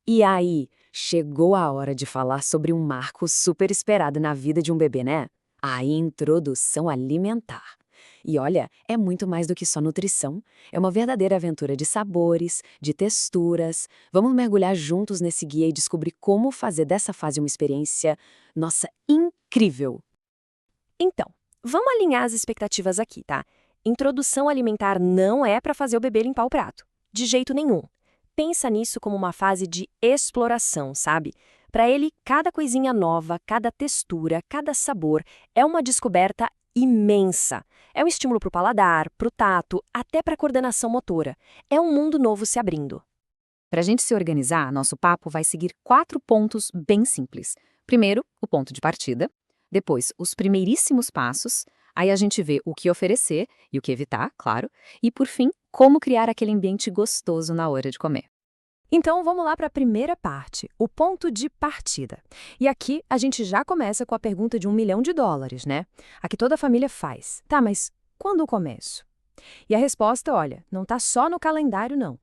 E aí, chegou a hora de falar sobre um marco super esperado na vida de um bebê, né? A introdução alimentar. E olha, é muito mais do que só nutrição. É uma verdadeira aventura de sabores, de texturas. Vamos mergulhar juntos nesse guia e descobrir como fazer dessa fase uma experiência, nossa, incrível! Então, vamos alinhar as expectativas aqui, tá? Introdução alimentar não é para fazer o bebê limpar o prato. De jeito nenhum. Pensa nisso como uma fase de exploração, sabe? Para ele, cada coisinha nova, cada textura, cada sabor é uma descoberta imensa. É um estímulo para o paladar, para o tato, até para a coordenação motora. É um mundo novo se abrindo. Para a gente se organizar, nosso papo vai seguir 4 pontos bem simples. Primeiro, o ponto de partida. Depois, os primeiríssimos passos. Aí a gente vê o que oferecer e o que evitar, claro. E, por fim, como criar aquele ambiente gostoso na hora de comer. Então, vamos lá para a primeira parte, o ponto de partida. E aqui a gente já começa com a pergunta de $1 milhão, né? A que toda família faz. Tá, mas quando eu começo? E a resposta, olha, não está só no calendário, não.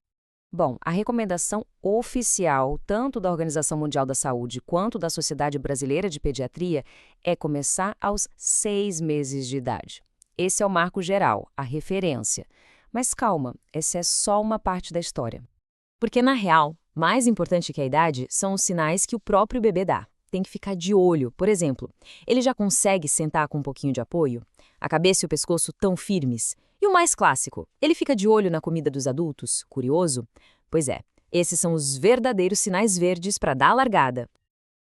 Bom, a recomendação oficial, tanto da Organização Mundial da Saúde quanto da Sociedade Brasileira de Pediatria, é começar aos 6 meses de idade. Esse é o marco geral, a referência. Mas calma, essa é só uma parte da história. Porque, na real, mais importante que a idade são os sinais que o próprio bebê dá. Tem que ficar de olho. Por exemplo, ele já consegue sentar com um pouquinho de apoio? A cabeça e o pescoço tão firmes? E o mais clássico, ele fica de olho na comida dos adultos? Curioso? Pois é, esses são os verdadeiros sinais verdes para dar a largada.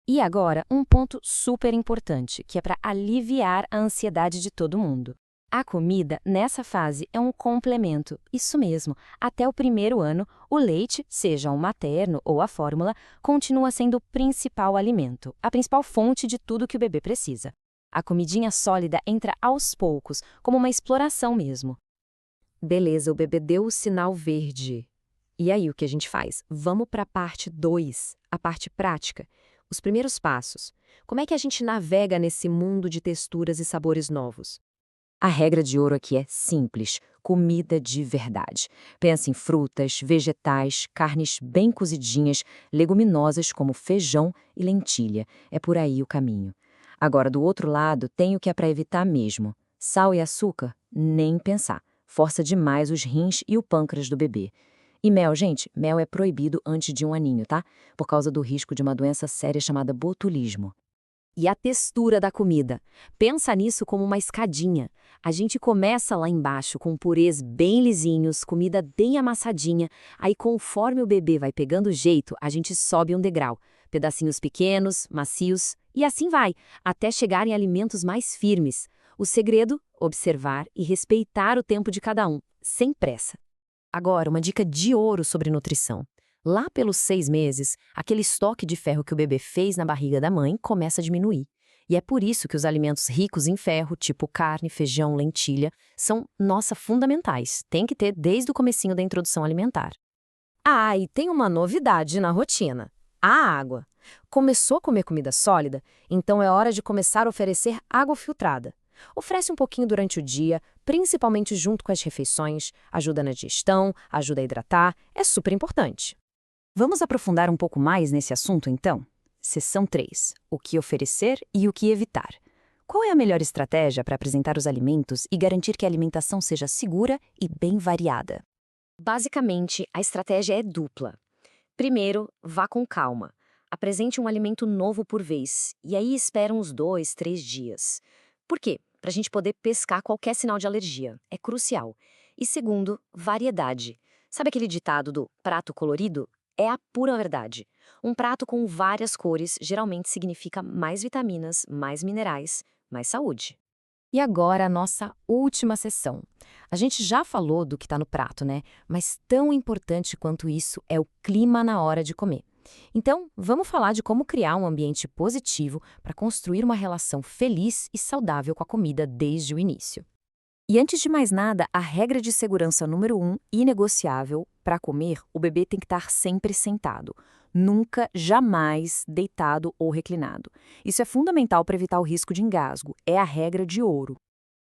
E agora, um ponto super importante, que é para aliviar a ansiedade de todo mundo. A comida, nessa fase, é um complemento. Isso mesmo, até o primeiro ano, o leite, seja o materno ou a fórmula, continua sendo o principal alimento, a principal fonte de tudo que o bebê precisa. A comidinha sólida entra aos poucos, como uma exploração mesmo. Beleza, o bebê deu o sinal verde. E aí, o que a gente faz? Vamos para a parte 2, a parte prática. Os primeiros passos. Como é que a gente navega nesse mundo de texturas e sabores novos? A regra de ouro aqui é simples: comida de verdade. Pensa em frutas, vegetais, carnes bem cozidinhas, leguminosas como feijão e lentilha. É por aí o caminho. Agora, do outro lado, tem o que é para evitar mesmo. Sal e açúcar? Nem pensar. Força demais os rins e o pâncreas do bebê. E mel, gente, mel é proibido antes de 1 aninho, tá? Por causa do risco de uma doença séria chamada botulismo. E a textura da comida. Pensa nisso como uma escadinha. A gente começa lá embaixo com purês bem lisinhos, comida bem amassadinha. Aí, conforme o bebê vai pegando jeito, a gente sobe um degrau. Pedacinhos pequenos, macios, e assim vai, até chegar em alimentos mais firmes. O segredo? Observar e respeitar o tempo de cada um, sem pressa. Agora, uma dica de ouro sobre nutrição. Lá pelos 6 meses, aquele estoque de ferro que o bebê fez na barriga da mãe começa a diminuir. E é por isso que os alimentos ricos em ferro, tipo carne, feijão, lentilha, são, nossa, fundamentais. Tem que ter desde o comecinho da introdução alimentar. Ah, e tem uma novidade na rotina: a água. Começou a comer comida sólida? Então é hora de começar a oferecer água filtrada. Oferece um pouquinho durante o dia, principalmente junto com as refeições, ajuda na digestão, ajuda a hidratar, é super importante. Vamos aprofundar um pouco mais nesse assunto, então? Seção 3. O que oferecer e o que evitar. Qual é a melhor estratégia para apresentar os alimentos e garantir que a alimentação seja segura e bem variada? Basicamente, a estratégia é dupla. Primeiro, vá com calma. Apresente um alimento novo por vez, e aí espera uns 2, 3 dias. Por quê? Para a gente poder pescar qualquer sinal de alergia. É crucial. E segundo, variedade. Sabe aquele ditado do prato colorido? É a pura verdade. Um prato com várias cores geralmente significa mais vitaminas, mais minerais, mais saúde. E agora a nossa última sessão. A gente já falou do que está no prato, né? Mas tão importante quanto isso é o clima na hora de comer. Então, vamos falar de como criar um ambiente positivo para construir uma relação feliz e saudável com a comida desde o início. E antes de mais nada, a regra de segurança número 1, inegociável: para comer, o bebê tem que estar sempre sentado. Nunca, jamais deitado ou reclinado. Isso é fundamental para evitar o risco de engasgo. É a regra de ouro.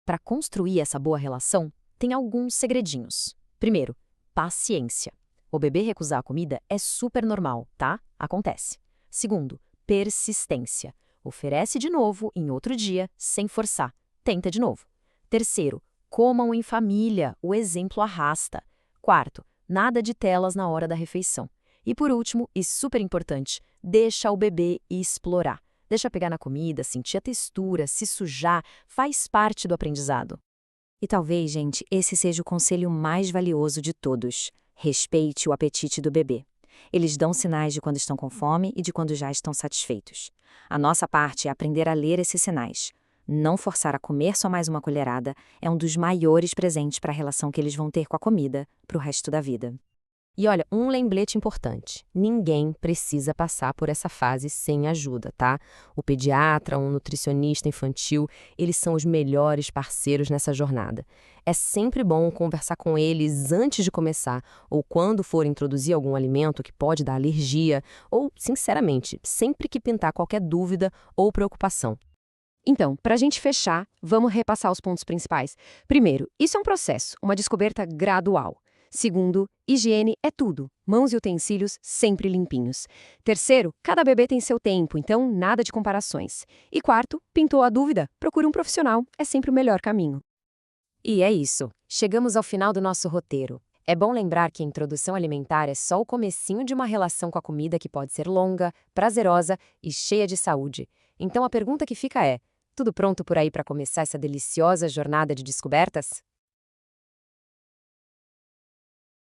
Para construir essa boa relação, tem alguns segredinhos. Primeiro, paciência. o bebê recusar a comida é super normal, tá? Acontece. Segundo, persistência. Oferece de novo em outro dia, sem forçar. Tenta de novo. Terceiro, comam em família, o exemplo arrasta. Quarto, nada de telas na hora da refeição. E por último, e super importante, deixa o bebê explorar. Deixa pegar na comida, sentir a textura, se sujar, faz parte do aprendizado. E talvez, gente, esse seja o conselho mais valioso de todos. Respeite o apetite do bebê. Eles dão sinais de quando estão com fome e de quando já estão satisfeitos. A nossa parte é aprender a ler esses sinais. Não forçar a comer só mais uma colherada é um dos maiores presentes para a relação que eles vão ter com a comida para o resto da vida. E olha, um lembrete importante. Ninguém precisa passar por essa fase sem ajuda, tá? O pediatra, um nutricionista infantil, eles são os melhores parceiros nessa jornada. É sempre bom conversar com eles antes de começar, ou quando for introduzir algum alimento que pode dar alergia, ou, sinceramente, sempre que pintar qualquer dúvida ou preocupação. Então, para a gente fechar, vamos repassar os pontos principais. Primeiro, isso é um processo, uma descoberta gradual. Segundo, higiene é tudo. Mãos e utensílios sempre limpinhos. Terceiro, cada bebê tem seu tempo, então nada de comparações. E quarto, pintou a dúvida? Procure um profissional, é sempre o melhor caminho. E é isso. Chegamos ao final do nosso roteiro. É bom lembrar que a introdução alimentar é só o comecinho de uma relação com a comida que pode ser longa, prazerosa e cheia de saúde. Então a pergunta que fica é: tudo pronto por aí para começar essa deliciosa jornada de descobertas?